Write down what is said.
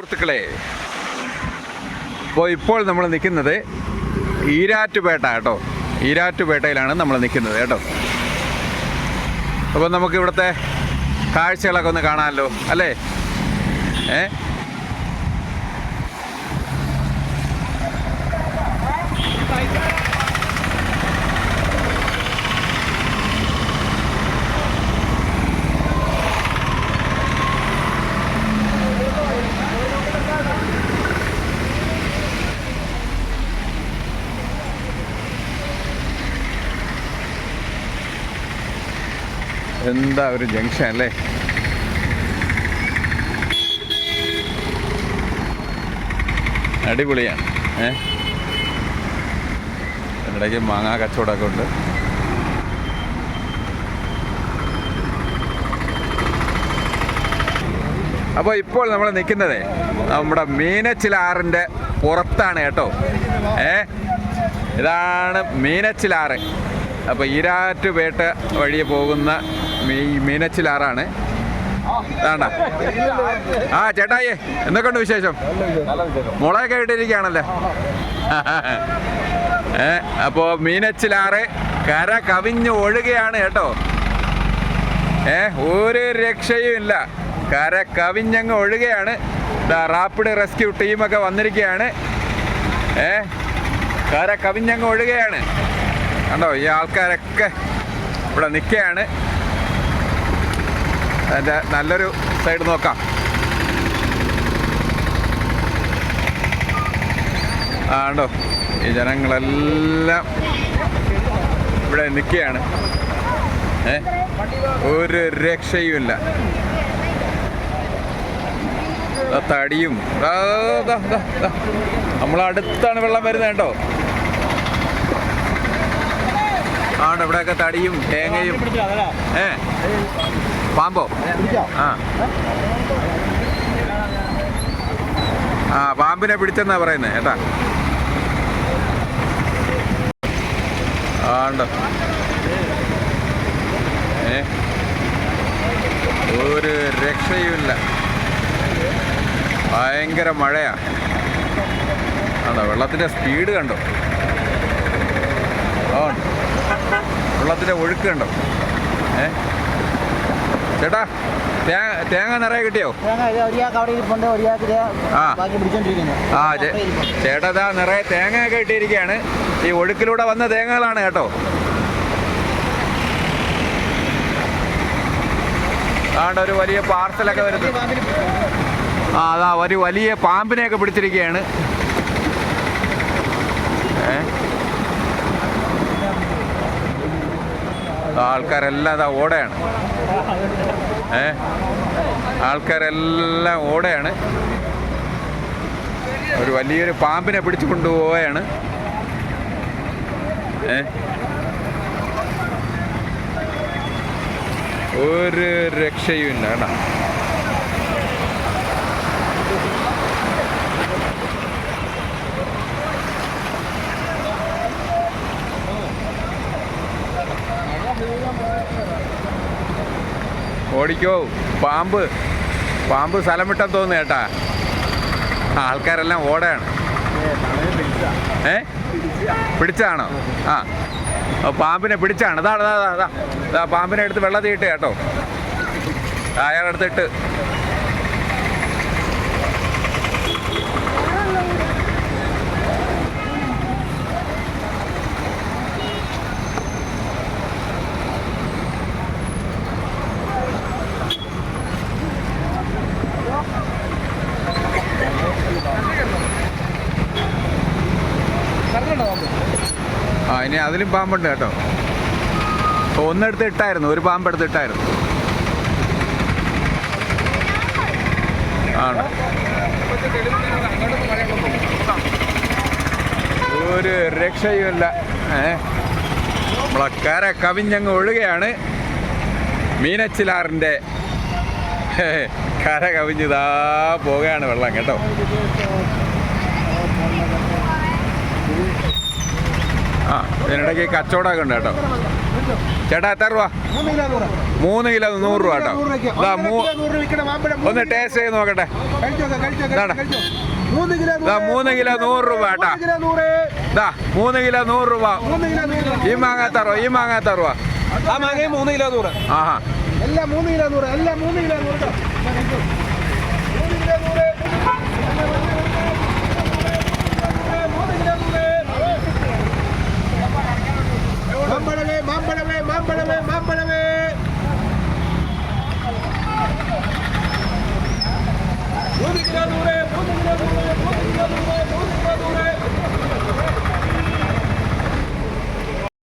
സുഹൃത്തുക്കളെ, ഇപ്പോൾ നമ്മൾ നിൽക്കുന്നത് ഈരാറ്റുപേട്ട കേട്ടോ. ഈരാറ്റുപേട്ടയിലാണ് നമ്മൾ നിൽക്കുന്നത് കേട്ടോ. അപ്പോൾ നമുക്ക് ഇവിടുത്തെ കാഴ്ചകളൊക്കെ ഒന്ന് കാണാമല്ലോ അല്ലേ? എന്താ ഒരു ജംഗ്ഷൻ അല്ലേ? അടിപൊളിയാണ്. ഇടയ്ക്ക് മാങ്ങാ കച്ചവടമൊക്കെ ഉണ്ട്. അപ്പോൾ ഇപ്പോൾ നമ്മൾ നിൽക്കുന്നത് നമ്മുടെ മീനച്ചിലാറിൻ്റെ പുറത്താണ് കേട്ടോ. ഇതാണ് മീനച്ചിലാറ്. അപ്പോൾ ഈരാറ്റുപേട്ട വഴി പോകുന്ന മീനച്ചിലാറാണ്. വേണ്ട ആ ചേട്ടായി, എന്തൊക്കെയുണ്ട് വിശേഷം? മുളയൊക്കെ ഇട്ടിരിക്കുകയാണല്ലേ? അപ്പോൾ മീനച്ചിലാറ് കര കവിഞ്ഞ് ഒഴുകയാണ് കേട്ടോ. ഒരു രക്ഷയും ഇല്ല, കര കവിഞ്ഞങ്ങ് ഒഴുകയാണ്. റാപ്പിഡ് റെസ്ക്യൂ ടീമൊക്കെ വന്നിരിക്കുകയാണ്. കര കവിഞ്ഞങ്ങ് ഒഴുകയാണ് കണ്ടോ. ഈ ആൾക്കാരൊക്കെ ഇവിടെ നിൽക്കുകയാണ്. അതിൻ്റെ നല്ലൊരു സൈഡ് നോക്കാം. കണ്ടോ, ഈ ജനങ്ങളെല്ലാം ഇവിടെ നിൽക്കുകയാണ്. ഒരു രക്ഷയുമില്ല. തടിയും നമ്മളടുത്താണ് വെള്ളം വരുന്നത് കേട്ടോ. ആണ് ഇവിടെയൊക്കെ തടിയും തേങ്ങയും. പാമ്പോ? പാമ്പിനെ പിടിച്ചെന്നാ പറയുന്നത് കേട്ടാ. ആണ്ടോ, ഒരു രക്ഷയുമില്ല. ഭയങ്കര മഴയാ. ആണോ, വെള്ളത്തിൻ്റെ സ്പീഡ് കണ്ടോ? വെള്ളത്തിൻ്റെ ഒഴുക്ക് കണ്ടോ? ചേട്ടാ, തേങ്ങ നിറയെ കിട്ടിയോ? ചേട്ടാ നിറയെ തേങ്ങയൊക്കെ ഇട്ടിരിക്കുകയാണ്. ഈ ഒഴുക്കിലൂടെ വന്ന തേങ്ങകളാണ് കേട്ടോ. ആണ്ട് ഒരു വലിയ പാർസലൊക്കെ വരുന്നത്. അതാ ഒരു വലിയ പാമ്പിനെയൊക്കെ പിടിച്ചിരിക്കുകയാണ്. ആൾക്കാരെല്ലാം അതാ ഓടയാണ്. ആൾക്കാരെല്ലാം ഓടയാണ്. ഒരു വലിയൊരു പാമ്പിനെ പിടിച്ചു കൊണ്ടുപോവുകയാണ്. ഒരു രക്ഷയും ഇല്ല കേട്ടോ. ഓടിക്കോ, പാമ്പ് സ്ഥലം വിട്ടെന്ന് തോന്നുന്നു കേട്ടാ. ആൾക്കാരെല്ലാം ഓടയാണ്. പിടിച്ചതാണോ? പാമ്പിനെ പിടിച്ചാണ്. അതാ പാമ്പിനെ എടുത്ത് വെള്ളത്തിൽ ഇട്ട് കേട്ടോ. അയാളെടുത്തിട്ട് ഇനി അതിലും പാമ്പുണ്ട് കേട്ടോ. ഒന്നെടുത്ത് ഇട്ടായിരുന്നു, ഒരു പാമ്പെടുത്ത് ഇട്ടായിരുന്നു. ആണ്, ഒരു രക്ഷയുമില്ല. നമ്മളെ കര കവിഞ്ഞങ്ങ് ഒഴുകയാണ്. മീനച്ചിലാറിൻ്റെ കര കവിഞ്ഞിതാ പോകുകയാണ് വെള്ളം കേട്ടോ. ഇതിനിടയ്ക്ക് കച്ചവടമൊക്കെ ഉണ്ട് കേട്ടോ. ചേട്ടാ എത്ര രൂപ? 3 കിലോ 100 രൂപ കേട്ടോ. ഇതാ ഒന്ന് ടേസ്റ്റ് ചെയ്ത് നോക്കട്ടെ. ഇതാ 3 കിലോ 100 രൂപ കേട്ടാ. ഇതാ 3 കിലോ 100 രൂപ. ഈ മാങ്ങ തറുവ, ഈ മാങ്ങ തറുവ. ആ മാങ്ങ 3 കിലോ 100. ആഹാ, എല്ലാം 3 കിലോ 100, എല്ലാം 3 കിലോ 100 കേട്ടോ. 3 കിലോ 100.